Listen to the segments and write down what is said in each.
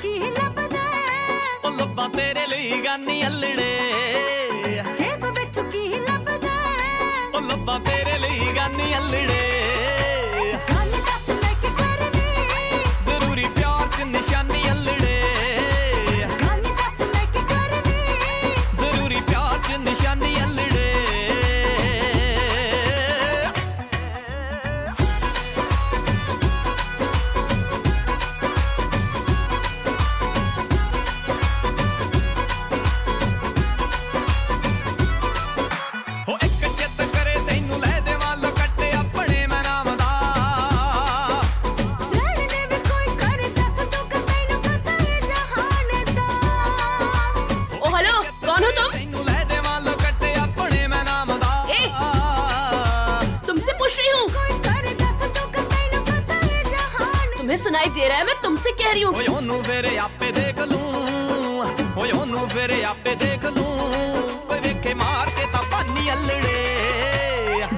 की लबदे ओ लब्बा तेरे लिए गानी अल्लड़े जेब विच की लबदे ओ लब्बा तेरे लिए गानी अल्लड़े गल दस मैं की करनी जरूरी प्यार च निशानी अल्लड़े गल दस मैं की करनी जरूरी प्यार च निशानी अल्लड़े सुनाई दे रहा है, मैं तुमसे कह रही हूँ। ओए ओनू फेरे आपे देख लूं, ओए ओनू फेरे आपे देख लूं, कोई वेखे मार के ता पानी अल्लड़े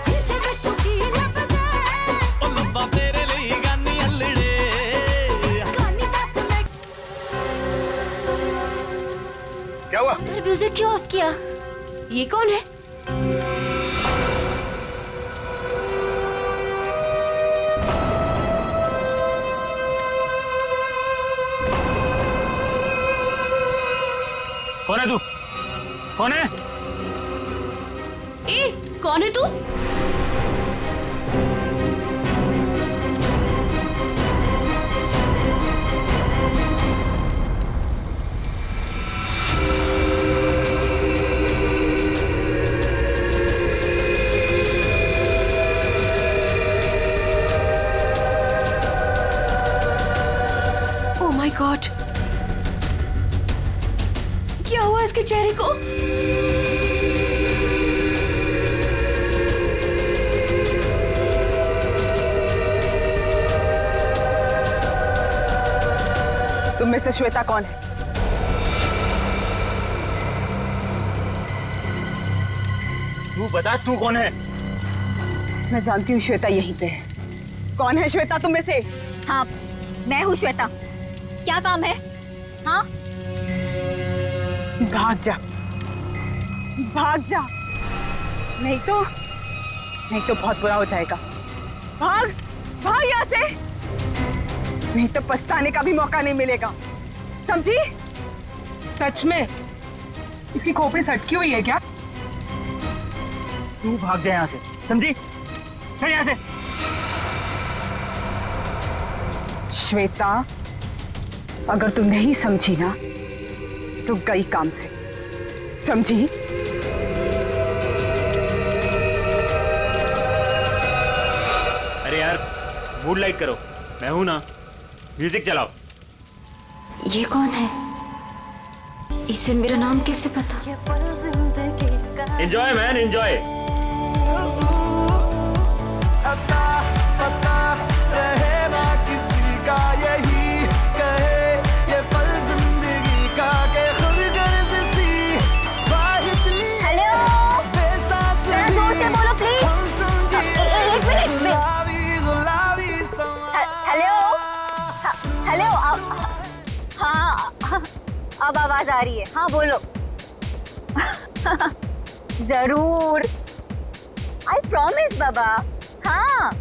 जेब विच की लबदे ओ लब्बा तेरे लिए गानी अल्लड़े गल दस मैं क्या हुआ? म्यूजिक क्यों ऑफ किया? ये कौन है? कौन है तू? कौन है? ए, कौन है तू? ओह माय गॉड, क्या हुआ इसके चेहरे को? तुम में से श्वेता कौन है? तू बता, तू कौन है? मैं जानती हूँ श्वेता यहीं पे है। कौन है श्वेता तुम में से? हाँ, मैं हूँ श्वेता। क्या काम है? हाँ, भाग जा, भाग जा, नहीं तो बहुत बुरा हो जाएगा। भाग, भाग यहाँ से, नहीं तो पछताने का भी मौका नहीं मिलेगा, समझी? सच में इसकी खोपड़ी सटकी हुई है क्या? तू भाग जा यहाँ से, समझी? चल यहाँ से। श्वेता, अगर तू नहीं समझी ना तो गई काम से, समझी? अरे यार, मूड लाइट करो, मैं हूं ना। म्यूजिक चलाओ। ये कौन है? इसे मेरा नाम कैसे पता? ये पल जिंदगी का एंजॉय मैन, एंजॉय। अता पता रहे ना किसी का, यही कहे ये पल जिंदगी का के खुद गर्ज सी ख्वाहिश ली हेलो, बेसास जरा जोर से बोलो प्लीज। हम तुम जिए एक मिनट, गुलाबी गुलाबी समा। हेलो, हेलो, हाँ, अब आवाज आ रही है। हाँ बोलो। जरूर, आई प्रॉमिस बाबा। हाँ।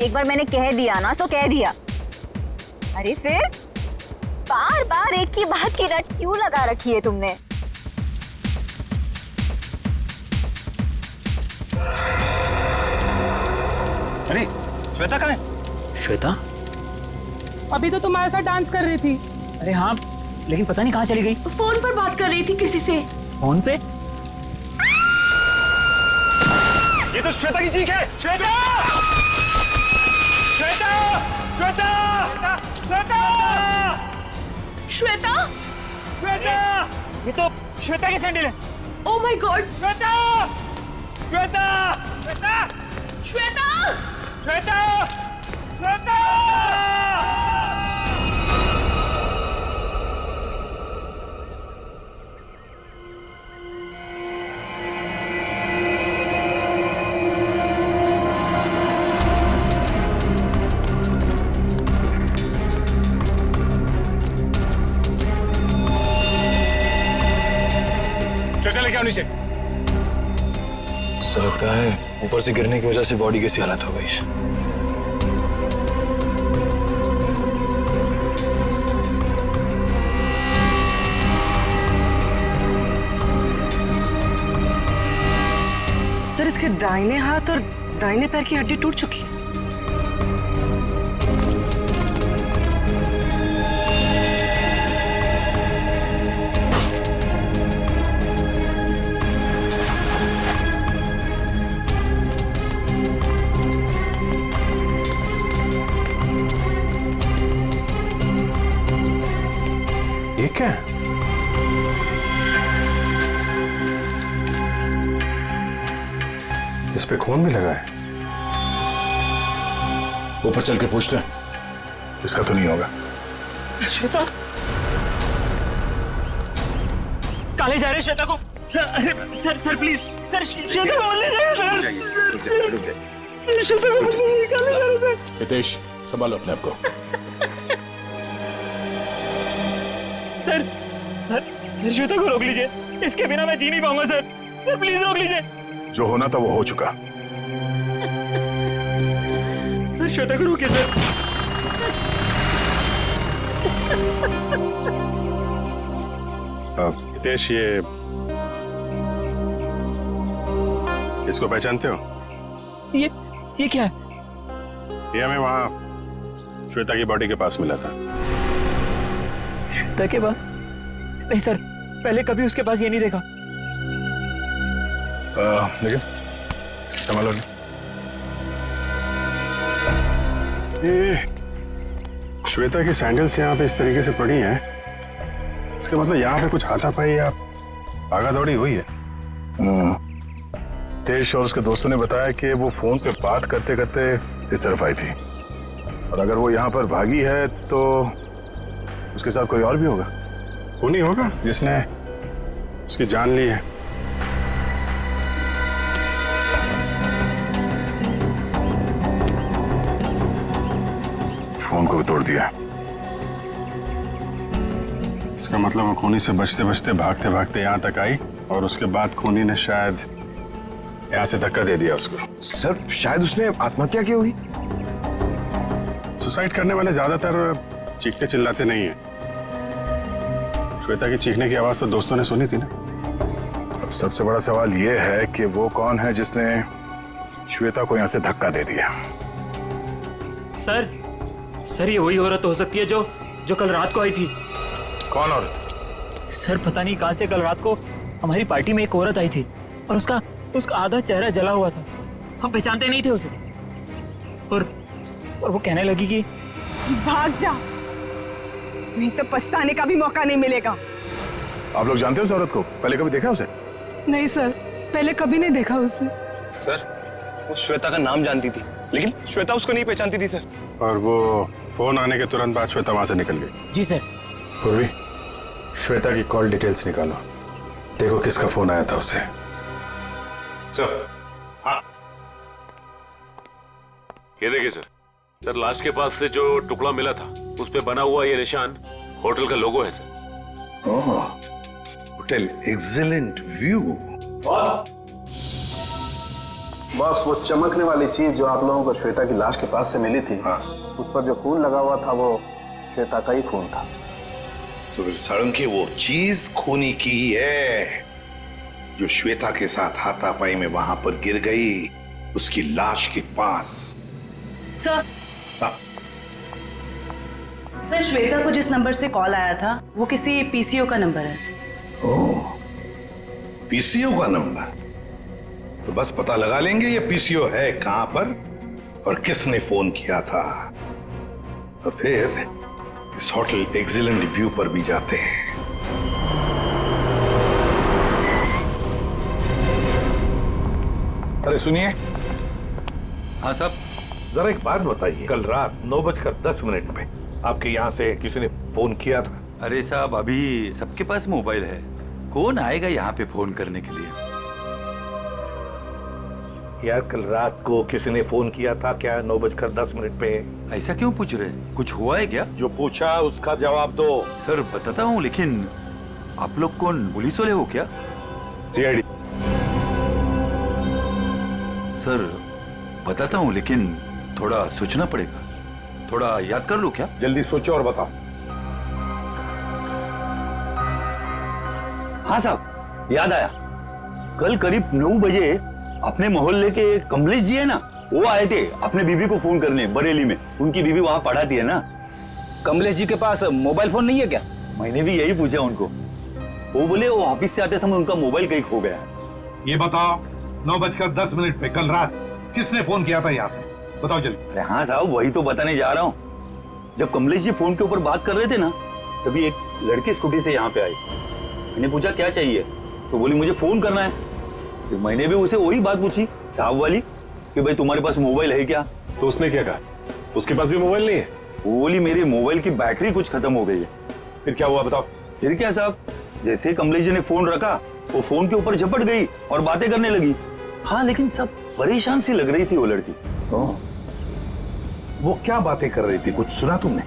एक बार मैंने कह दिया ना तो कह दिया। अरे फिर बार बार एक ही बात की रट क्यों लगा रखी है तुमने? अरे श्वेता कहाँ है? श्वेता? अभी तो तुम्हारे साथ डांस कर रही थी। अरे हाँ, लेकिन पता नहीं कहाँ चली गई। फोन पर बात कर रही थी किसी से। फोन पे? ये तो श्वेता की चीख है। श्वेता! श्वेता! श्वेता! श्वेता! श्वेता? श्वेता! ये तो श्वेता के सैंडल है। Oh my God. Shweta! Shweta! Shweta! Shweta! Shweta! Shweta! Shweta लेके आओ नीचे। ऐसा लगता है ऊपर से गिरने की वजह से बॉडी कैसी हालत हो गई है। सर इसके दाहिने हाथ और दाहिने पैर की हड्डी टूट चुकी है। ये क्या है? इस पे खून भी लगा है। ऊपर चल के पूछते हैं। इसका तो नहीं होगा। श्वेता काले जा रहे हैं श्वेता को। अरे सर प्लीज सर, श्वेता को मत ले जाइए सर। रुक जाइए। श्वेता को मत ले जाइए, काले जा रहे हैं सर। हितेश संभालो अपने आप को। सर श्वेता को रोक लीजिए, इसके बिना मैं जी नहीं पाऊंगा सर प्लीज रोक लीजिए। जो होना था वो हो चुका। सर श्वेता को रोकिए सर। हितेश इसको पहचानते हो? ये क्या है? ये हमें वहां श्वेता की बॉडी के पास मिला था। श्वेता के पास? नहीं सर, पहले कभी उसके पास ये नहीं देखा। लेकिन संभालो। ये श्वेता की सैंडल्स यहाँ पे इस तरीके से पड़ी हैं, इसका मतलब यहाँ पे कुछ हाथापाई या भागा दौड़ी हुई है। तेज और उसके दोस्तों ने बताया कि वो फोन पे बात करते करते इस तरफ आई थी, और अगर वो यहाँ पर भागी है तो उसके साथ कोई और भी होगा। वो नहीं होगा जिसने उसकी जान ली है। फोन को भी तोड़ दिया। इसका मतलब वो खूनी से बचते बचते भागते भागते यहाँ तक आई, और उसके बाद खूनी ने शायद यहाँ से धक्का दे दिया उसको। सर शायद उसने आत्महत्या की होगी। सुसाइड करने वाले ज्यादातर चीखते चिल्लाते नहीं है। श्वेता की चीखने की आवाज तो दोस्तों ने सुनी थी ना। अब सबसे बड़ा सवाल ये है कि वो कौन है जिसने श्वेता को यहाँ से धक्का दे दिया। सर ये वही औरत हो सकती है जो कल रात को आई थी। कौन औरत? सर पता नहीं कहां से कल रात को हमारी पार्टी में एक औरत आई थी, और उसका आधा चेहरा जला हुआ था। हम पहचानते नहीं थे उसे, और वो कहने लगी कि भाग जा, नहीं तो पछताने का भी मौका नहीं मिलेगा। आप लोग जानते हो उस औरत को? पहले कभी देखा उसे? नहीं सर, पहले कभी नहीं देखा उसे। सर वो श्वेता का नाम जानती थी, लेकिन श्वेता उसको नहीं पहचानती थी सर। और वो फोन आने के तुरंत बाद श्वेता वहां से निकल गई। जी सर। पूर्वी, श्वेता की कॉल डिटेल्स निकालो, देखो किसका फोन आया था उसे। सर हाँ, ये देखिए सर लास्ट के पास से जो टुकड़ा मिला था उस पे बना हुआ ये निशान होटल का लोगो है sir. Hotel excellent view. Boss वो चमकने वाली चीज जो आप लोगों को श्वेता की लाश के पास से मिली थी, हाँ। उस पर जो खून लगा हुआ था वो श्वेता का ही खून था। तो फिर सारंगी वो चीज खूनी की ही है जो श्वेता के साथ हाथापाई में वहां पर गिर गई उसकी लाश के पास। सर सर श्वेता को जिस नंबर से कॉल आया था वो किसी पीसीओ का नंबर है। ओह, पीसीओ का नंबर? तो बस पता लगा लेंगे ये पीसीओ है कहां पर और किसने फोन किया था, तो फिर इस होटल एक्सीलेंट व्यू पर भी जाते हैं। अरे सुनिए। हाँ साहब। जरा एक बात बताइए, कल रात 9:10 में आपके यहाँ से किसी ने फोन किया था? अरे साहब अभी सबके पास मोबाइल है, कौन आएगा यहाँ पे फोन करने के लिए। यार कल रात को किसी ने फोन किया था क्या 9:10 पे? ऐसा क्यों पूछ रहे, कुछ हुआ है क्या? जो पूछा उसका जवाब दो। सर बताता हूँ, लेकिन आप लोग कौन पुलिस वाले हो क्या? सीआईडी। सर बताता हूँ, लेकिन थोड़ा सोचना पड़ेगा। थोड़ा याद कर लूं क्या? जल्दी सोचो और बताओ। हाँ साहब, याद आया। कल करीब 9 बजे अपने मोहल्ले के कमलेश जी है ना, वो आए थे अपने बीबी को फोन करने बरेली में। उनकी बीबी वहां पढ़ाती है ना। कमलेश जी के पास मोबाइल फोन नहीं है क्या? मैंने भी यही पूछा उनको। वो बोले वो ऑफिस से आते समय उनका मोबाइल कहीं खो गया। ये बताओ 9:10 पे कल रात किसने फोन किया था यहाँ से? बताओ जल्दी। अरे हाँ साहब, वही तो बताने जा रहा हूँ। जब कमलेश जी फोन के ऊपर बात कर रहे थे ना, तभी एक लड़की स्कूटी से यहाँ पे आई। मैंने पूछा क्या चाहिए, तो बोली मुझे फोन करना है। फिर मैंने भी उसे वही बात पूछी साहब वाली कि भाई तुम्हारे पास मोबाइल है क्या? तो उसने क्या कहा? उसके पास भी मोबाइल नहीं है? वो बोली मेरे मोबाइल की बैटरी कुछ खत्म हो गई है। फिर क्या हुआ बताओ? फिर क्या साहब, जैसे ही कमलेश जी ने फोन रखा, वो फोन के ऊपर झपट गई और बातें करने लगी। हाँ, लेकिन सब परेशान सी लग रही थी वो लड़की। वो क्या बातें कर रही थी, कुछ सुना तुमने?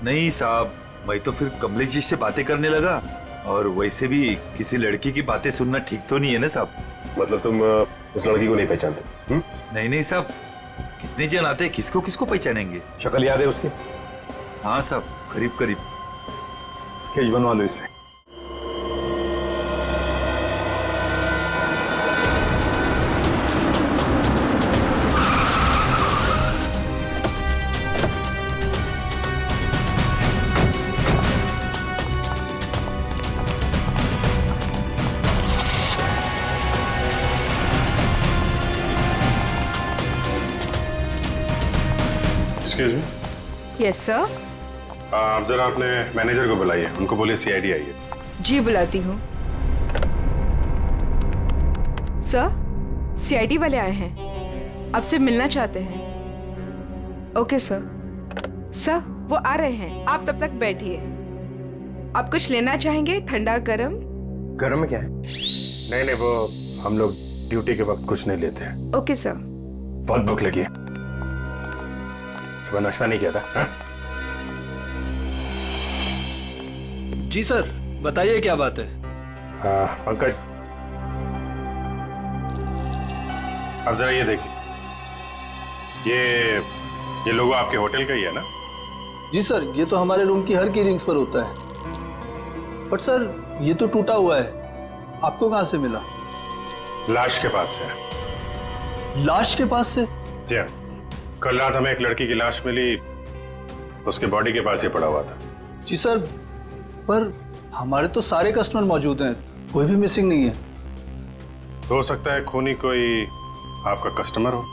नहीं साहब, मैं तो फिर कमलेश जी से बातें करने लगा। और वैसे भी किसी लड़की की बातें सुनना ठीक तो नहीं है ना साहब। मतलब तुम उस लड़की को नहीं पहचानते? नहीं नहीं साहब, कितने जन आते, किसको किसको पहचानेंगे? शक्ल याद है उसकी? हाँ साहब, करीब करीब। स्केच बनवा लो इसे। Excuse me. Yes sir. आप जरा अपने मैनेजर को बुलाइए, उनको बोलिए सीआईडी आई है। जी बुलाती हूँ। सर, सीआईडी वाले आए हैं, आपसे मिलना चाहते हैं। Okay sir. सर, वो आ रहे हैं, आप तब तक बैठिए। आप कुछ लेना चाहेंगे, ठंडा गरम? गर्म क्या है? नहीं नहीं, वो हम लोग ड्यूटी के वक्त कुछ नहीं लेते हैं। Okay sir. बहुत भूख लगी है, सुबह नाश्ता नहीं किया था। हा? जी सर, बताइए क्या बात है? पंकज, अब जरा ये देखिए, ये लोगो आपके होटल का ही है ना? जी सर, ये तो हमारे रूम की हर की रिंग्स पर होता है। बट सर, ये तो टूटा हुआ है, आपको कहां से मिला? लाश के पास से। लाश के पास से? जी हाँ, कल रात हमें एक लड़की की लाश मिली, उसके बॉडी के पास ही पड़ा हुआ था। जी सर, पर हमारे तो सारे कस्टमर मौजूद हैं, कोई भी मिसिंग नहीं है। हो सकता है खूनी कोई आपका कस्टमर हो।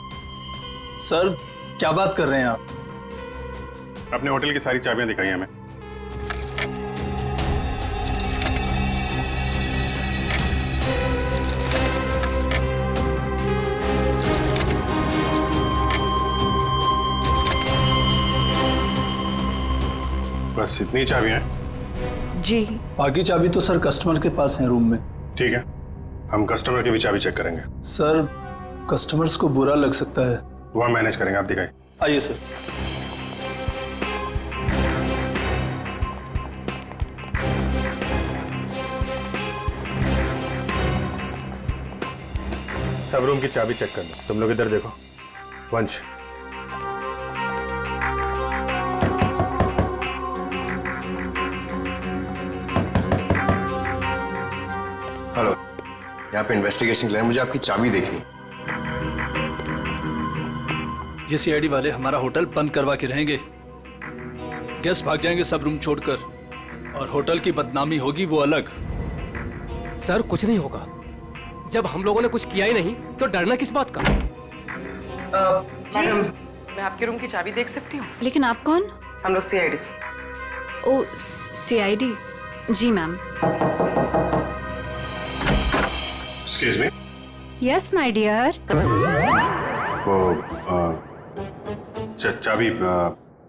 सर, क्या बात कर रहे हैं आप? अपने होटल की सारी चाबियां दिखाई हमें। बस इतनी चाबियां हैं? जी। बाकी चाबी तो सर कस्टमर के पास है रूम में। ठीक है, हम कस्टमर की भी चाबी चेक करेंगे। सर, कस्टमर्स को बुरा लग सकता है। वो हम मैनेज करेंगे, आप दिखाइए। आइए सर। सब रूम की चाबी चेक कर लो। तुम लोग इधर देखो। वंश, हेलो, यहाँ पे इन्वेस्टिगेशन के लिए मुझे आपकी चाबी देखनी। ये सीआईडी वाले हमारा होटल बंद करवा के रहेंगे। गेस्ट भाग जाएंगे सब रूम छोड़कर, और होटल की बदनामी होगी वो अलग। सर, कुछ नहीं होगा। जब हम लोगों ने कुछ किया ही नहीं तो डरना किस बात का? मैडम, मैं आपके रूम की चाबी देख सकती हूँ? लेकिन आप कौन? हम लोग सीआईडी से। ओ, सीआईडी? जी ma'am. Excuse me. Yes my dear. वो चाबी,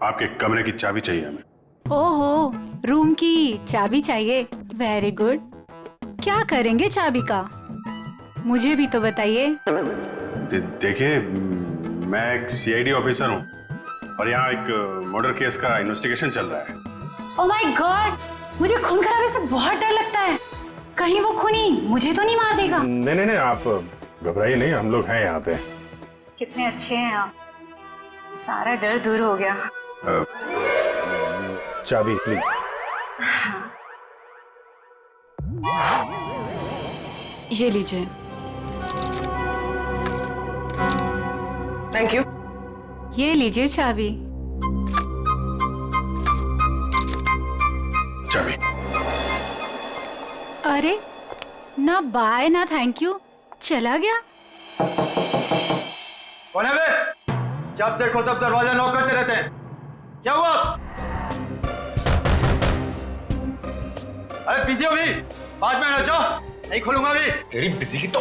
आपके कमरे की चाबी चाहिए हमें। ओहो, रूम की चाबी चाहिए? Very good. क्या करेंगे चाबी का, मुझे भी तो बताइए। देखिए, मैं एक सीआईडी ऑफिसर हूँ और यहाँ एक मर्डर केस का इन्वेस्टिगेशन चल रहा है। ओह माय गॉड, मुझे खून खराबे से बहुत डर लगता है। कहीं वो खूनी मुझे तो नहीं मार देगा? नहीं नहीं नहीं, आप घबराइए नहीं, हम लोग हैं यहाँ पे। कितने अच्छे हैं आप, सारा डर दूर हो गया। चाबी प्लीज। ये लीजिए। Thank you. ये लीजिए चाबी। चाबी। अरे ना बाय ना थैंक यू, चला गया। कौन है बे? जब देखो तब दरवाजा नॉक करते रहते हैं, क्या हुआ? अरे बिजी हो भी, बाद में आ जाओ, नहीं खोलूंगा भी। तेरी बिजी की तो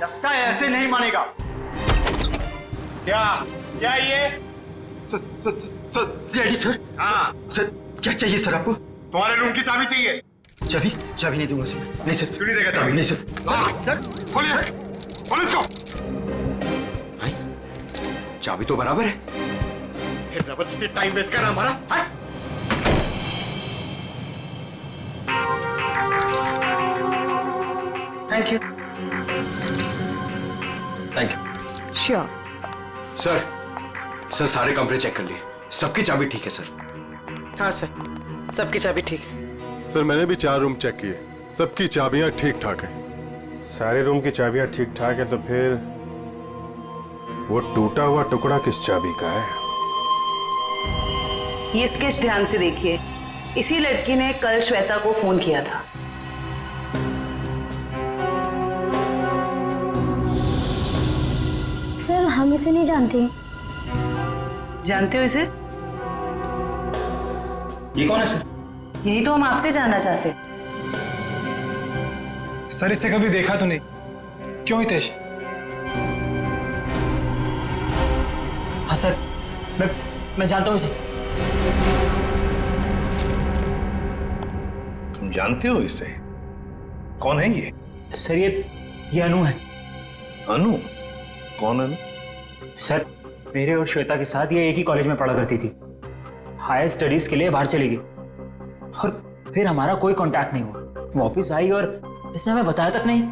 लगता है ऐसे नहीं मानेगा। क्या क्या ये? CID sir. हाँ सर क्या चाहिए सर आपको? तुम्हारे रूम की चाबी चाहिए। चाबी? चाबी नहीं दूंगा सर। नहीं सर। क्यों नहीं देगा चाबी? नहीं सर। सर खोलिए, खोलो इसको। भाई चाबी तो बराबर है, फिर जबरदस्ती टाइम वेस्ट कर रहा हमारा। हाँ? Thank you. Thank you. Sure. Sir सारे कमरे चेक कर लिए, सबकी चाबी ठीक है सर। हाँ सर, सबकी चाबी ठीक है। सर मैंने भी 4 रूम चेक किए, सबकी चाबियां ठीक ठाक हैं। सारे रूम की चाबियां ठीक ठाक है, तो फिर वो टूटा हुआ टुकड़ा किस चाबी का है? ये स्केच ध्यान से देखिए, इसी लड़की ने कल श्वेता को फोन किया था। सर हम इसे नहीं जानते। जानते हो इसे? ये कौन है सर? यही तो हम आपसे जानना चाहते। सर इससे कभी देखा तो नहीं, क्यों हितेश? हाँ सर, मैं जानता हूँ इसे। तुम जानते हो इसे? कौन है ये? सर ये अनु है। अनु? कौन अनु? सर मेरे और श्वेता के साथ ये एक ही कॉलेज में पढ़ा करती थी। हायर स्टडीज के लिए बाहर चली गई और फिर हमारा कोई कांटेक्ट नहीं हुआ। वापस आई और इसने हमें बताया तक नहीं।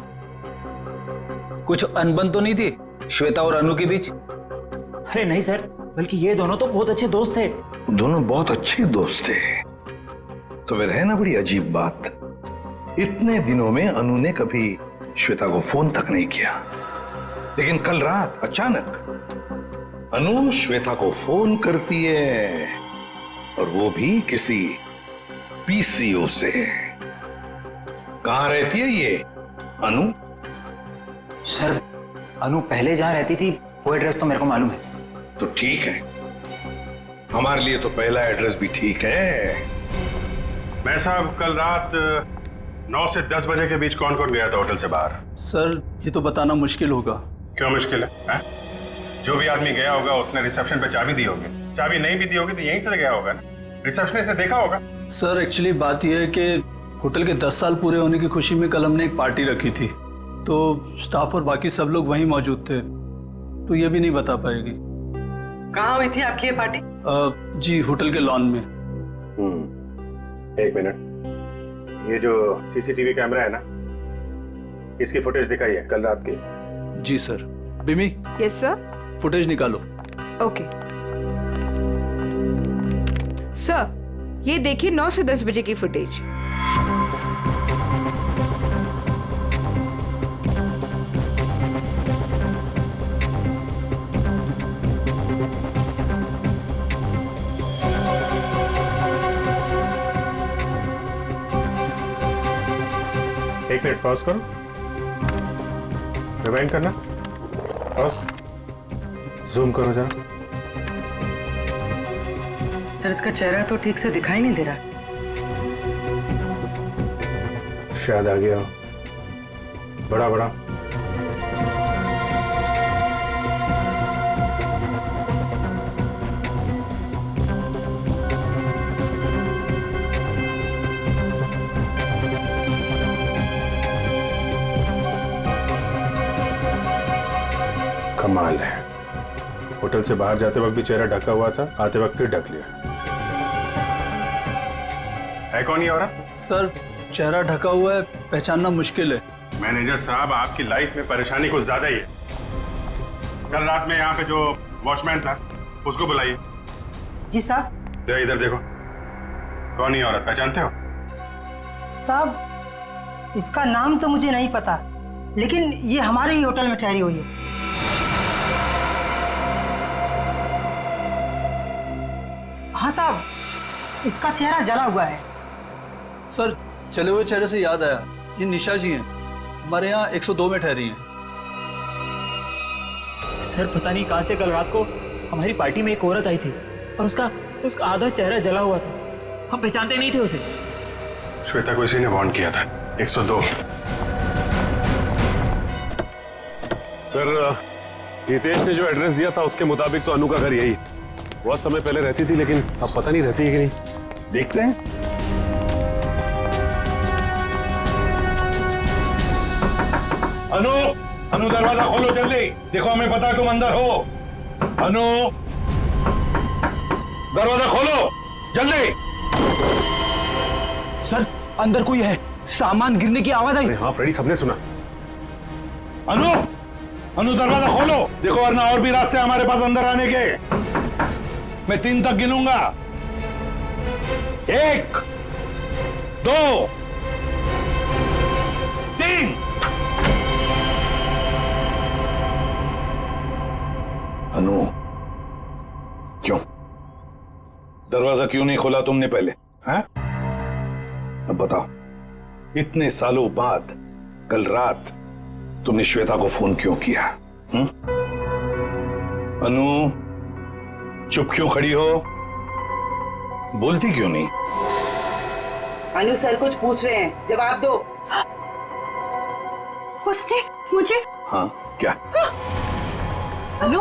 कुछ अनबन तो नहीं थी श्वेता और अनु के बीच? अरे नहीं सर, बल्कि ये दोनों तो बहुत अच्छे दोस्त थे। दोनों बहुत अच्छे दोस्त थे? तो फिर है ना बड़ी अजीब बात, इतने दिनों में अनु ने कभी श्वेता को फोन तक नहीं किया, लेकिन कल रात अचानक अनु श्वेता को फोन करती है, और वो भी किसी पीसीओ से। कहां रहती है ये अनु? सर अनु पहले जहां रहती थी वो एड्रेस तो मेरे को मालूम है। तो ठीक है, हमारे लिए तो पहला एड्रेस भी ठीक है। मैं साहब कल रात 9 से 10 बजे के बीच कौन कौन गया था होटल से बाहर? सर ये तो बताना मुश्किल होगा। क्यों मुश्किल है? जो भी आदमी गया होगा उसने रिसेप्शन पे चाबी दी होगी, चाबी नहीं भी दी होगी तो यहीं से गया होगा ना, रिसेप्शनिस्ट ने देखा होगा। सर एक्चुअली बात यह है कि होटल के 10 साल पूरे होने की खुशी में कल हमने एक पार्टी रखी थी, तो स्टाफ और बाकी सब लोग वहीं मौजूद थे, तो ये भी नहीं बता पाएगी। कहाँ हुई थी आपकी ये पार्टी? जी होटल के लॉन में। एक मिनट, ये जो सीसीटीवी कैमरा है ना, इसकी फुटेज दिखाइए कल रात की। जी सर। बिमी? Yes sir. फुटेज निकालो। ओके सर, ये देखिए 9 से 10 बजे की फुटेज। एक मिनट पॉज करो, रिवाइंड करना, पॉज, जूम करो जरा। सर इसका चेहरा तो ठीक से दिखाई नहीं दे रहा। शायद आ गया बड़ा बड़ा। कमाल है, होटल से बाहर जाते वक्त भी चेहरा ढका हुआ था, आते वक्त फिर ढक लिया। है कौन ये औरत? सर चेहरा ढका हुआ है, पहचानना मुश्किल है। मैनेजर साहब, आपकी लाइफ में परेशानी कुछ ज्यादा ही है। कल रात में यहाँ पे जो वॉचमैन था उसको बुलाइए। जी साहब। जरा इधर देखो, कौन ही औरत, पहचानते हो? साहब इसका नाम तो मुझे नहीं पता, लेकिन ये हमारे ही होटल में ठहरी हुई है। हाँ साहब, इसका चेहरा जला हुआ है। सर, चले हुए चेहरे से याद आया, ये निशा जी हैं, हमारे यहाँ 102 में ठहरी हैं। सर पता नहीं कहाँ से कल रात को हमारी पार्टी में एक औरत आई थी और उसका आधा चेहरा जला हुआ था। हम पहचानते नहीं थे उसे। श्वेता को इसी ने वार्न किया था। 102। सर, हितेश ने जो एड्रेस दिया था उसके मुताबिक तो अनु का घर यही बहुत समय पहले रहती थी, लेकिन अब पता नहीं रहती है कि नहीं। देखते हैं। अनु, अनु दरवाजा खोलो जल्दी। देखो हमें पता है तुम अंदर हो। अनु, दरवाजा खोलो जल्दी। सर अंदर कोई है, सामान गिरने की आवाज आई। हाँ फ्रेडी, सबने सुना। अनु, अनु दरवाजा खोलो। देखो वरना और भी रास्ते हमारे पास अंदर आने के। मैं 3 तक गिनूंगा। 1, 2, 3। अनु, क्यों दरवाजा क्यों नहीं खोला तुमने पहले? हैं? अब बताओ, इतने सालों बाद कल रात तुमने श्वेता को फोन क्यों किया? अनु, चुप क्यों खड़ी हो? बोलती क्यों नहीं? अनु सर कुछ पूछ रहे हैं, जवाब दो। उसने मुझे। हाँ क्या? अनु,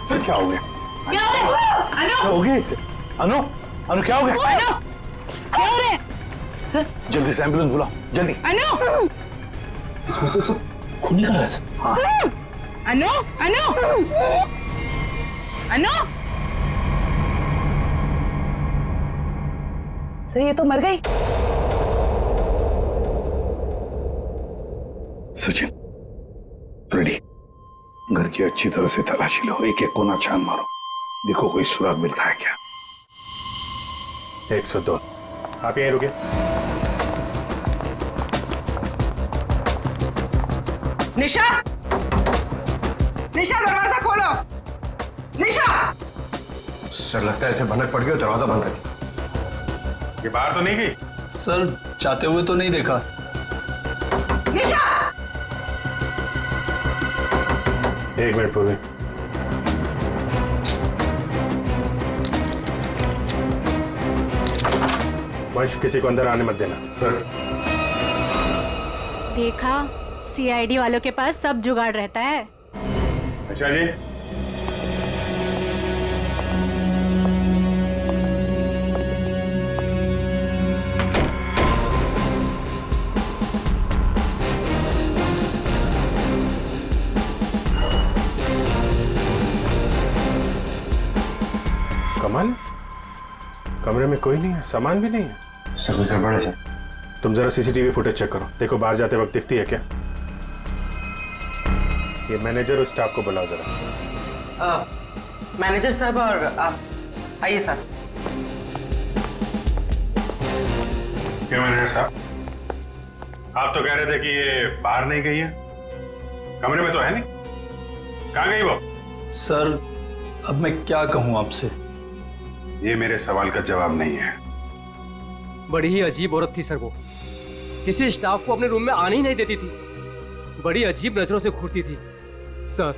सर क्या हो गया? क्या हो गया इसे? अनु, अनु क्या हो गया? अनु, क्या हो रहा है? सर जल्दी से एम्बुलेंस बुलाओ, जल्दी। अनु, इसमें तो खून निकल रहा है सर। हाँ। अनु, अनु, अनु। सर ये तो मर गई। सचिन, फ्रेडी, घर की अच्छी तरह से तलाशी लो। एक एक कोना छान मारो, देखो कोई सुराग मिलता है क्या। 102। आप यहीं रुके। निशा, निशा दरवाजा खोलो। निशा। सर लगता है ऐसे भनक पड़ गई, दरवाजा बंद रखी। ये बाहर तो नहीं गई? सर चाहते हुए तो नहीं देखा। निशा। 1 मिनट पूर्वी। वंश, किसी को अंदर आने मत देना। सर। देखा, सीआईडी वालों के पास सब जुगाड़ रहता है। अच्छा जी। कमाल, कमरे में कोई नहीं है, सामान भी नहीं है। सर कोई गड़बड़ है सर। तुम जरा सीसीटीवी फुटेज चेक करो, देखो बाहर जाते वक्त दिखती है क्या। ये मैनेजर और स्टाफ को बुलाओ जरा। मैनेजर साहब और आप आइए सर। क्यों मैनेजर साहब, आप तो कह रहे थे कि ये बाहर नहीं गई है, कमरे में तो है नहीं, कहाँ गई वो? सर अब मैं क्या कहूँ आपसे? ये मेरे सवाल का जवाब नहीं है। बड़ी ही अजीब औरत थी सर वो, किसी स्टाफ को अपने रूम में आने ही नहीं देती थी, बड़ी अजीब नजरों से घूरती थी सर,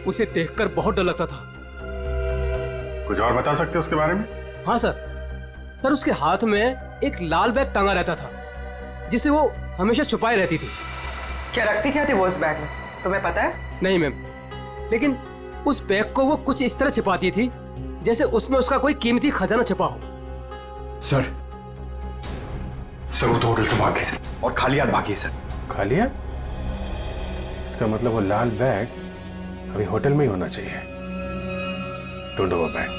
उसे देखकर बहुत डर लगता था। कुछ और बता सकते हो उसके बारे में? हाँ सर, उसके हाथ में एक लाल बैग टंगा रहता था जिसे वो हमेशा छुपाए रहती थी। क्या रखती क्या थी वो उस बैग में, तुम्हें पता है? नहीं मैम, लेकिन उस बैग को वो कुछ इस तरह छिपाती थी जैसे उसमें उसका कोई कीमती खजाना छिपा हो। सर वो तो होटल से भाग गई सर, और खाली हाथ भागी है सर। खाली हाथ? इसका मतलब वो लाल बैग अभी होटल में ही होना चाहिए। ढूंढो वो बैग।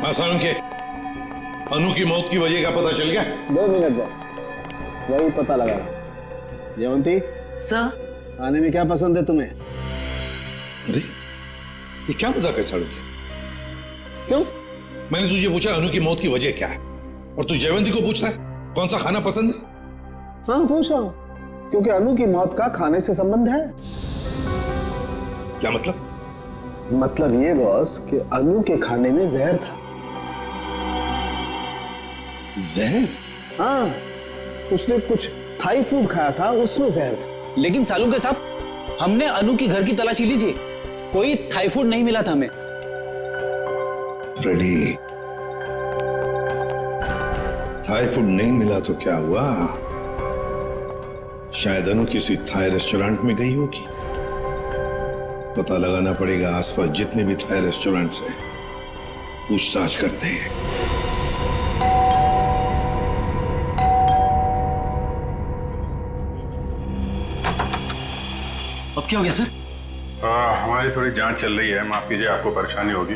हाँ सारुण के अनु की मौत की वजह का पता चल गया? 2 मिनट जाओ, वही पता लगा। जयवंती सर, खाने में क्या पसंद है तुम्हें? अरे ये क्या मजाक है सारुण के? क्यों? मैंने तुझे पूछा अनु की मौत की वजह क्या है और तू जयवंती को पूछ रहा है कौन सा खाना पसंद है? हाँ पूछ रहा हूँ, क्योंकि अनु की मौत का खाने से संबंध है। क्या मतलब? मतलब ये बॉस कि अनु के खाने में जहर था। जहर? हाँ, उसने कुछ थाई फूड खाया था, उसमें जहर था। लेकिन सालू के साहब, हमने अनु की घर की तलाशी ली थी, कोई थाई फूड नहीं मिला था हमें। फ्रेडी, थाई फूड नहीं मिला तो क्या हुआ? शायद अनु किसी थाई रेस्टोरेंट में गई होगी। पता लगाना पड़ेगा आसपास जितने भी थाई रेस्टोरेंट्स हैं, पूछताछ करते हैं। अब क्या हो गया सर? हमारी थोड़ी जांच चल रही है, माफ कीजिए आपको परेशानी होगी।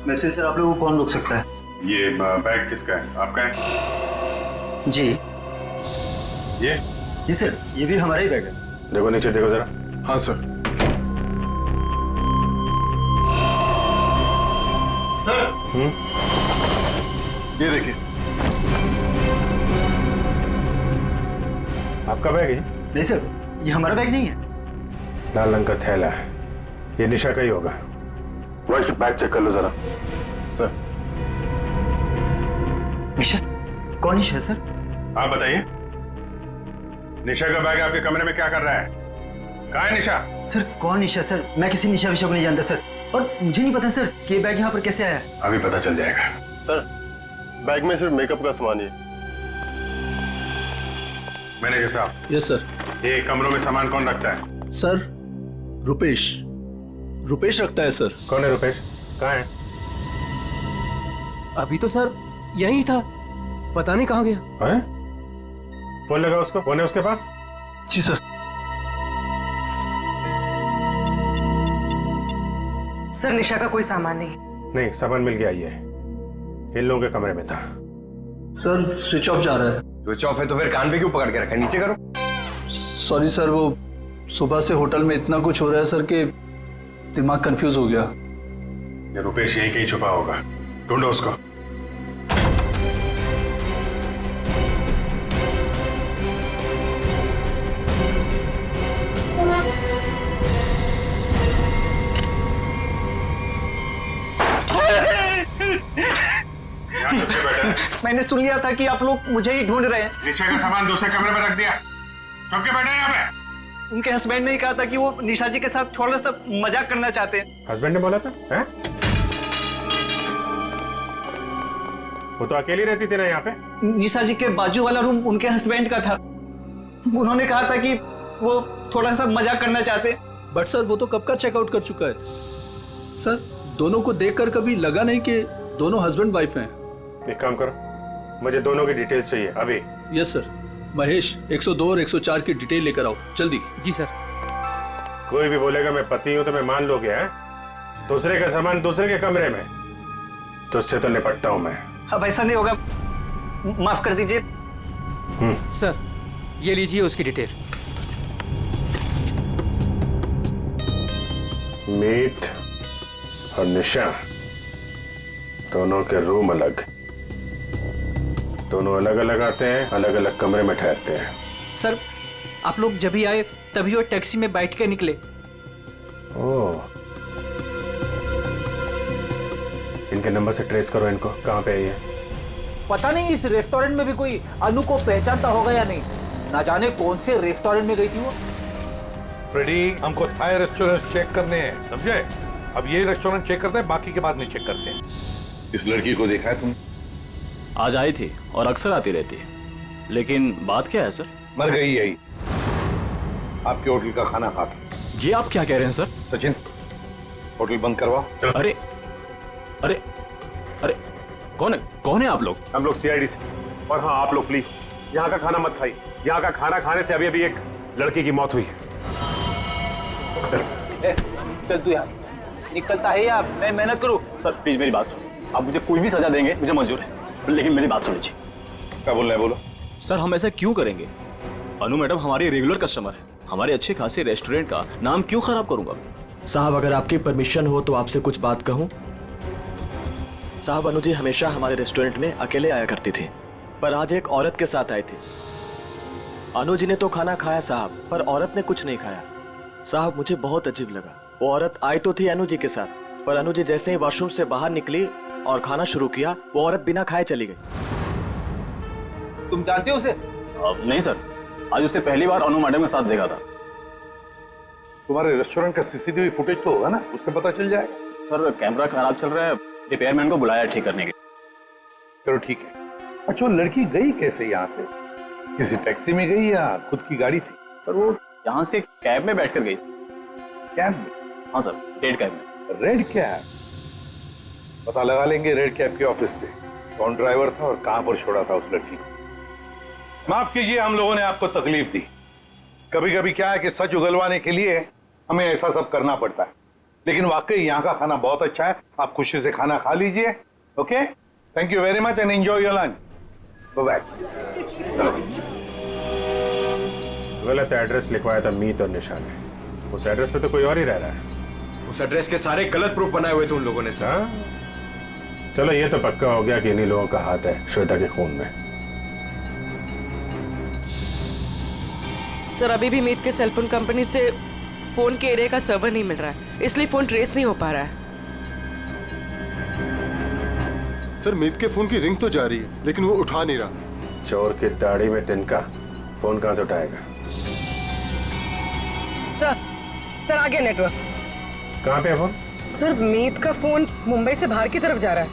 वैसे सर आप लोगों को कौन रोक सकता है? ये बैग किसका है? आपका है? जी ये? जी सर, ये भी हमारा ही बैग है। देखो नीचे देखो जरा। हाँ सर। ये देखिए, आपका बैग है? नहीं सर, ये हमारा बैग नहीं है। लाल रंग का थैला है, ये निशा का ही होगा। वैसे बैग चेक कर लो जरा। सर। निशा? कौन निशा सर? आप बताइए, निशा का बैग आपके कमरे में क्या कर रहा है? कहाँ है निशा? सर कौन निशा सर? मैं किसी निशा विशा को नहीं जानता सर, और मुझे नहीं पता सर कि ये बैग यहाँ पर कैसे आया। अभी पता चल जाएगा। सर, बैग में सिर्फ मेकअप का सामान है। मैनेजर साहब। Yes sir. ये कमरों में सामान कौन रखता है? सर रुपेश, रुपेश रखता है सर। कौन है रुपेश? कहाँ है? अभी तो सर यही था, पता नहीं कहाँ गया। है? फोन लगा उसको, फोन है उसके पास? जी सर। सर निशा का कोई सामान नहीं। नहीं, सामान मिल गया, ये इन लोगों के कमरे में था। सर स्विच ऑफ जा रहा है। स्विच ऑफ है तो फिर कान पे क्यों पकड़ के रखा है? नीचे करो। सॉरी सर, वो सुबह से होटल में इतना कुछ हो रहा है सर कि दिमाग कंफ्यूज हो गया। ये रुपेश यहीं कहीं छुपा होगा, ढूंढो उसको। मैंने सुन लिया था कि आप लोग मुझे ही ढूंढ रहे हैं। निशा का सामान दूसरे कमरे में रख दिया, चुप के बैठे यहाँ पे। उनके हस्बैंड ने ही कहा था कि वो निशा जी के साथ थोड़ा सा मजाक करना चाहते हैं। हस्बैंड ने बोला था? हैं? वो तो अकेली रहती थी ना यहाँ पे। निशा जी के बाजू वाला रूम उनके हस्बैंड का था, उन्होंने कहा था कि वो थोड़ा सा मजाक करना चाहते। बट सर वो तो कब का चेकआउट कर चुका है सर। दोनों को देखकर कभी लगा नहीं कि दोनों हस्बैंड वाइफ हैं। एक काम करो, मुझे दोनों की डिटेल्स चाहिए अभी। Yes sir. महेश 102 और 104 की डिटेल लेकर आओ जल्दी। जी सर। कोई भी बोलेगा मैं पति हूं तो मैं मान लोगे? हैं? दूसरे का सामान दूसरे के कमरे में, तो उससे तो निपटता हूं मैं। अब ऐसा नहीं होगा, माफ कर दीजिए। सर ये लीजिए उसकी डिटेल। मीत और निशा दोनों के रूम अलग, दोनों अलग अलग आते हैं, अलग अलग कमरे में ठहरते हैं। सर आप लोग जब ही आए तभी वो टैक्सी में बैठ के निकले। ओह, इनके नंबर से ट्रेस करो इनको, कहाँ पे है ये? पता नहीं इस रेस्टोरेंट में भी कोई अनु को पहचानता होगा या नहीं, ना जाने कौन से रेस्टोरेंट में गई थी वो। फ्रेडी, हमको थाई रेस्टोरेंट चेक करने हैं, समझे? अब ये रेस्टोरेंट चेक करते हैं, बाकी के बाद नहीं चेक करते हैं। इस लड़की को देखा है तुम? आज आई थी और अक्सर आती रहती है, लेकिन बात क्या है सर? मर गई यही, आपके होटल का खाना खा के। ये आप क्या कह रहे हैं सर? सचिन, होटल बंद करवाओ। अरे अरे अरे कौन है आप लोग? हम लोग सीआईडी से। और हाँ, आप लोग प्लीज यहाँ का खाना मत खाइए, यहाँ का खाना खाने से अभी अभी एक लड़की की मौत हुई है। चल तू यार, निकलता है या मैं मेहनत करूं? सर प्लीज मेरी बात सुनो, आप मुझे कोई भी सजा देंगे मुझे मंजूर है, लेकिन मेरी बात सुन लीजिए। क्या बोल रहे हैं, बोलो। सर हम ऐसा क्यों करेंगे? अनु मैडम हमारी रेगुलर कस्टमर है, हमारे अच्छे खासे रेस्टोरेंट का नाम क्यों खराब करूंगा? साहब अगर आपकी परमिशन हो तो आपसे कुछ बात कहूं। साहब अनु जी हमेशा हमारे रेस्टोरेंट में अकेले आया करती थी, पर आज एक औरत के साथ आई थी। अनु जी ने तो खाना खाया साहब, पर औरत ने कुछ नहीं खाया। साहब मुझे बहुत अजीब लगा। वो औरत आई तो थी अनु जी के साथ, पर अनु जी जैसे ही वॉशरूम से बाहर निकली और खाना शुरू किया, वो औरत बिना खाए चली गई। तुम जानते हो उसे? नहीं सर, आज उसने पहली बार अनु मैडम के साथ देखा था। तुम्हारे रेस्टोरेंट का सीसीटीवी फुटेज तो होगा ना, उससे पता चल जाएगा। सर कैमरा खराब चल रहा है, रिपेयरमैन को बुलाया ठीक करने के। चलो ठीक है। अच्छा वो लड़की गई कैसे यहाँ से? किसी टैक्सी में गई या खुद की गाड़ी थी? सर वो यहाँ से कैब में बैठकर गई। कैब में? हाँ सर, रेड कैब में। Red cab? पता लगा लेंगे रेड कैब के ऑफिस से कौन ड्राइवर था और कहां पर छोड़ा था उस लड़की को। माफ कीजिए हम लोगों ने आपको तकलीफ दी। कभी कभी क्या है कि सच उगलवाने के लिए हमें ऐसा सब करना पड़ता है, लेकिन वाकई यहाँ का खाना बहुत अच्छा है। आप खुशी से खाना खा लीजिए। Okay, thank you very much and enjoy your lunch. Bye. गलत एड्रेस लिखवाया था मीत और निशा ने। उस एड्रेस पे तो कोई और ही रह रहा है। उस एड्रेस के सारे गलत प्रूफ बनाए हुए थे उन लोगों ने सर। चलो ये तो पक्का हो गया कि इन्हीं लोगों का हाथ है श्वेता के खून में। सर अभी भी मीत के सेलफोन कंपनी से फोन के एरिया का सर्वर नहीं मिल रहा है, इसलिए फोन ट्रेस नहीं हो पा रहा है। सर मीत के फोन की रिंग तो जा रही है, लेकिन वो उठा नहीं रहा। चोर की दाढ़ी में तिनका, फोन कहां से उठाएगा? सर आ गया नेटवर्क। कहां पे है फोन? सर मीत का फोन मुंबई से बाहर की तरफ जा रहा है,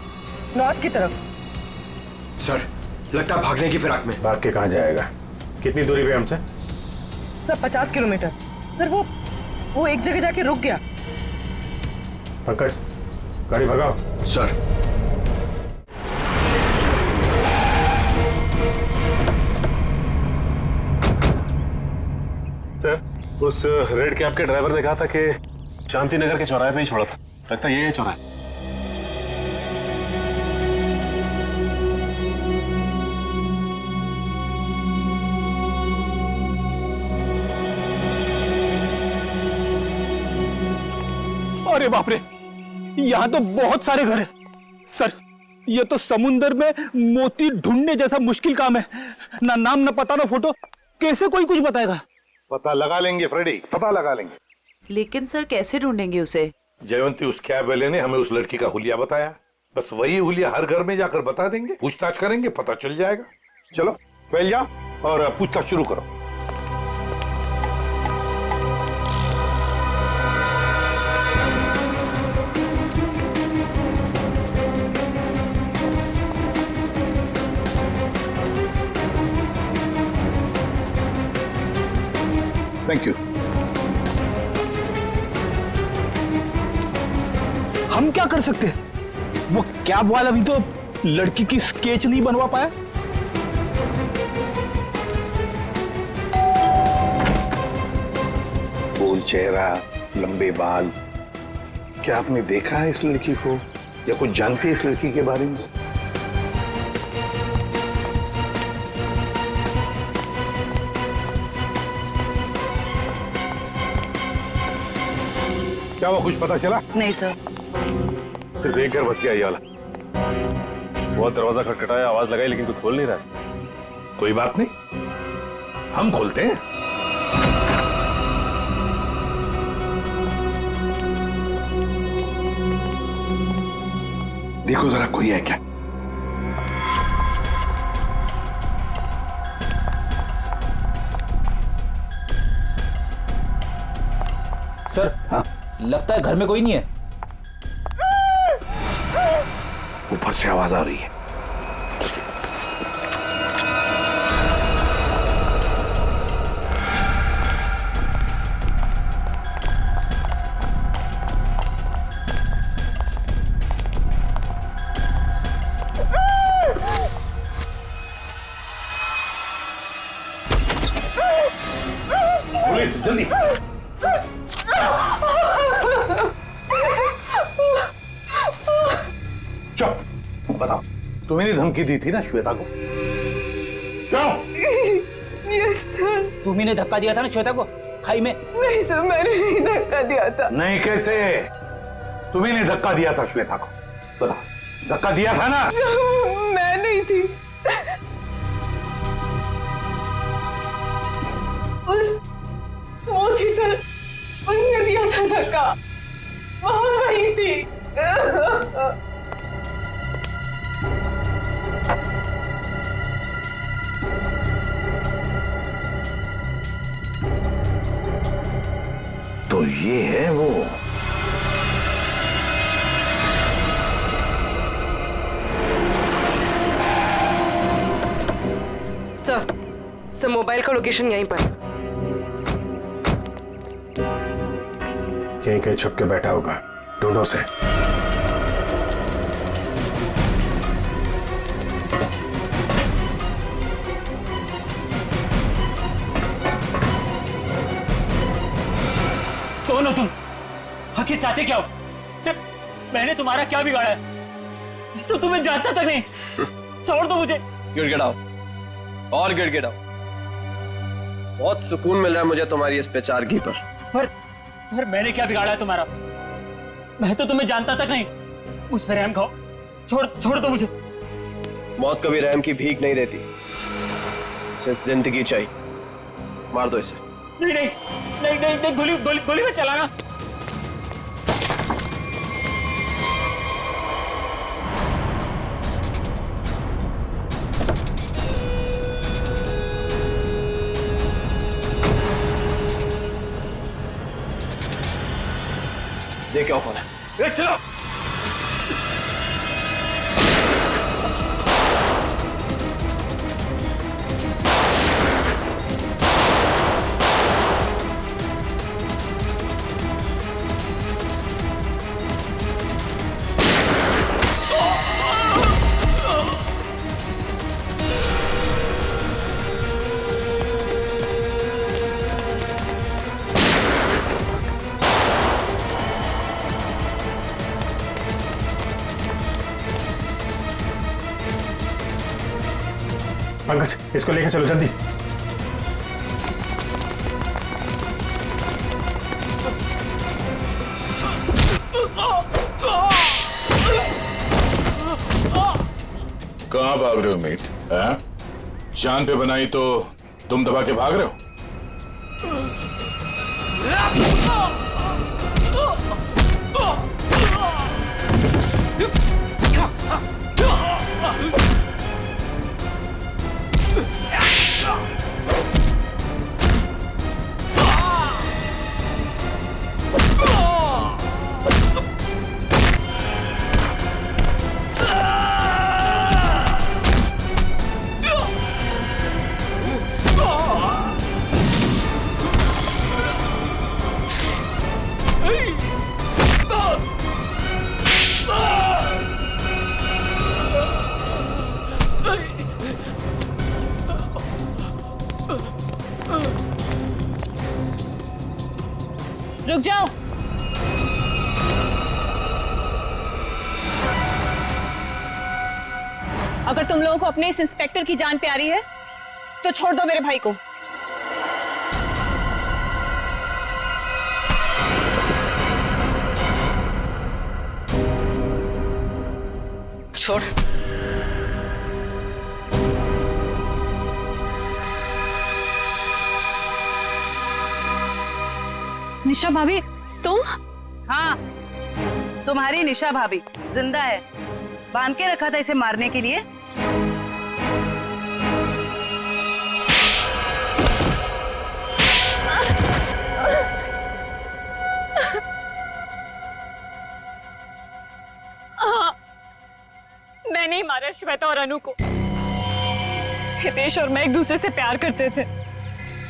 नॉर्थ की तरफ। सर लगता है भागने की फिराक में। भाग के कहां जाएगा? कितनी दूरी पे हमसे? Sir 50 kilometre. सर वो एक जगह जाके रुक गया। पंकज गाड़ी भगाओ। सर उस रेड कैब के ड्राइवर ने कहा था कि शांति नगर के चौराहे पे ही छोड़ा था। लगता है ये है चौराहा। अरे बाप रे, यहाँ तो बहुत सारे घर हैं। सर ये तो समुंदर में मोती ढूंढने जैसा मुश्किल काम है। ना नाम ना पता ना फोटो, कैसे कोई कुछ बताएगा? पता लगा लेंगे फ्रेडी, पता लगा लेंगे। लेकिन सर कैसे ढूंढेंगे उसे? जयवंती उस कैब वाले ने हमें उस लड़की का हुलिया बताया, बस वही हुलिया हर घर में जाकर बता देंगे, पूछताछ करेंगे, पता चल जाएगा। चलो फैल जाओ और पूछताछ शुरू करो। Thank you. हम क्या कर सकते हैं? वो कैब वाला भी तो लड़की की स्केच नहीं बनवा पाया। गोल चेहरा, लंबे बाल, क्या आपने देखा है इस लड़की को या कुछ जानते हैं इस लड़की के बारे में? क्या वो कुछ पता चला? नहीं सर। फिर देख कर बच गया ये वाला। बहुत दरवाजा खटखटाया, आवाज लगाई, लेकिन कोई खोल नहीं रहा। कोई बात नहीं, हम खोलते हैं। देखो जरा कोई है क्या? सर हाँ? लगता है घर में कोई नहीं है। ऊपर से आवाज आ रही है। पुलिस जल्दी। चुप। बताओ, तुम्हें धमकी दी थी ना श्वेता को? क्यों? Yes sir. तुम्ही ने धक्का दिया था ना श्वेता को खाई में? नहीं सर, मैंने नहीं धक्का दिया था। नहीं कैसे? तुम्ही ने धक्का दिया था श्वेता को, बताओ, धक्का दिया था ना? मैं नहीं थी। वो थी सर, उसने दिया था धक्का, वहां वही थी। तो ये है वो। सर मोबाइल का लोकेशन यहीं पर। यहीं कहीं छुप के बैठा होगा, ढूंढो उसे। कौन हो तुम? आखिर चाहते क्या हो? मैंने तुम्हारा क्या बिगाड़ा है? तो तुम्हें जानता तक नहीं। छोड़ दो मुझे। गिड़गिड़ाओ और गिड़गिड़ाओ। बहुत सुकून मिल रहा है मुझे तुम्हारी इस पेचारगी पर। पर मैंने क्या बिगाड़ा है तुम्हारा? मैं तो तुम्हें जानता तक नहीं। मुझ पर रहम खाओ, छोड़ दो मुझे। मौत कभी रहम की भीख नहीं देती, उसे जिंदगी चाहिए। मार दो इसे। नहीं, गोली में चलाना। देख क्या कौन है। चलो। पंकज, इसको लेकर चलो जल्दी। कहाँ भाग रहे हो मीत? जान पे बनाई तो तुम दबा के भाग रहे हो? रुक जाओ। अगर तुम लोगों को अपने इस इंस्पेक्टर की जान प्यारी है तो छोड़ दो मेरे भाई को। छोड़। निशा भाभी, तुम? हाँ, तुम्हारी निशा भाभी जिंदा है। बांध के रखा था इसे मारने के लिए। मैंने ही मारा श्वेता और अनु को। हितेश और मैं एक दूसरे से प्यार करते थे,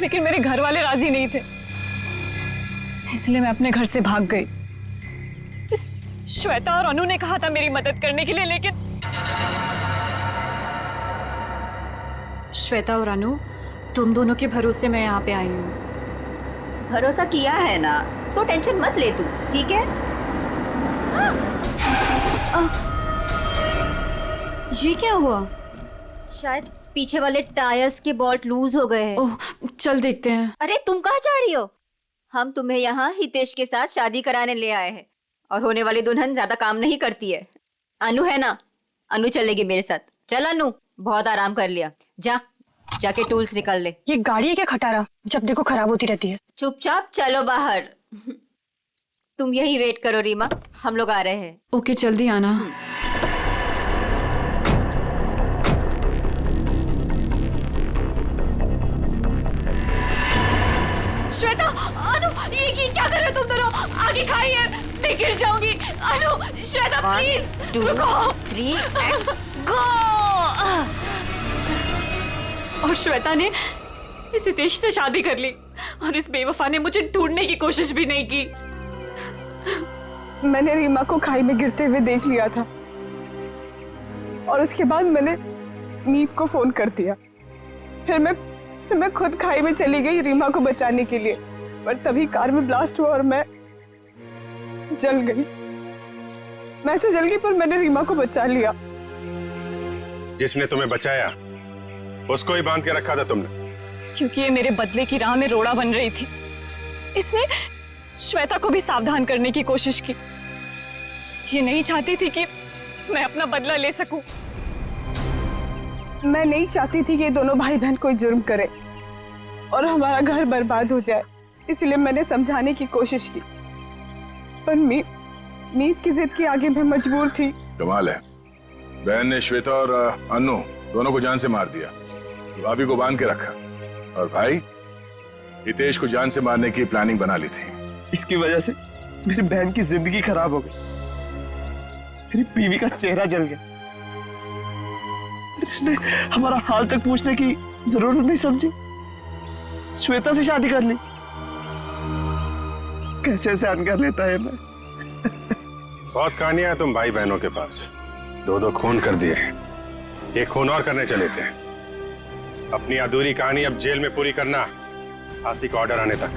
लेकिन मेरे घर वाले राजी नहीं थे, इसलिए मैं अपने घर से भाग गई। इस श्वेता और अनु ने कहा था मेरी मदद करने के लिए, लेकिन श्वेता और अनु, तुम दोनों के भरोसे मैं यहाँ पे आई हूँ। भरोसा किया है ना, तो टेंशन मत ले तू, ठीक है? ये क्या हुआ? शायद पीछे वाले टायर्स के बोल्ट लूज हो गए हैं। ओह, चल देखते हैं। अरे तुम कहाँ जा रही हो? हम तुम्हें यहाँ हितेश के साथ शादी कराने ले आए हैं और होने वाली दुल्हन ज्यादा काम नहीं करती है। अनु है ना, अनु चलेगी मेरे साथ। चल अनु, बहुत आराम कर लिया, जाके टूल्स निकाल ले। ये गाड़ी है क्या खटारा, जब देखो खराब होती रहती है। चुपचाप चलो बाहर। तुम यही वेट करो रीमा, हम लोग आ रहे हैं। ओके, जल्दी आना। श्वेता, अनु, ये क्या कर रहे हो तुम दोनों? आगे खाइए, मैं गिर जाऊंगी। अनु, श्वेता प्लीज रुको। 3 and go। और श्वेता ने इस हितेश से शादी कर ली और इस बेवफा ने मुझे ढूंढने की कोशिश भी नहीं की। मैंने रीमा को खाई में गिरते हुए देख लिया था और उसके बाद मैंने मीत को फोन कर दिया। फिर मैं खुद खाई में चली गई रीमा को बचाने के लिए, पर तभी कार में ब्लास्ट हुआ और मैं जल गई। मैं तो जल गई पर मैंने रीमा को बचा लिया। जिसने तुम्हें बचाया उसको ही बांध के रखा था तुमने, क्योंकि ये मेरे बदले की राह में रोड़ा बन रही थी। इसने श्वेता को भी सावधान करने की कोशिश की। ये नहीं चाहती थी कि मैं अपना बदला ले सकूं। मैं नहीं चाहती थी कि ये दोनों भाई बहन कोई जुर्म करे और हमारा घर बर्बाद हो जाए, इसलिए मैंने समझाने की कोशिश की, पर मीत की जिद के आगे मैं मजबूर थी। कमाल है, बहन ने श्वेता और अनु दोनों को जान से मार दिया, भाभी को बांध के रखा, और भाई हितेश को जान से मारने की प्लानिंग बना ली थी। इसकी वजह से मेरी बहन की जिंदगी खराब हो गई, मेरी बीवी का चेहरा जल गया। इसने हमारा हाल तक पूछने की जरूरत नहीं समझी, श्वेता से शादी कर ली। कैसे सहन कर लेता है मैं। बहुत कहानियां हैं तुम भाई बहनों के पास, 2 खून कर दिए, एक खून और करने चले थे। अपनी अधूरी कहानी अब जेल में पूरी करना, फांसी का ऑर्डर आने तक।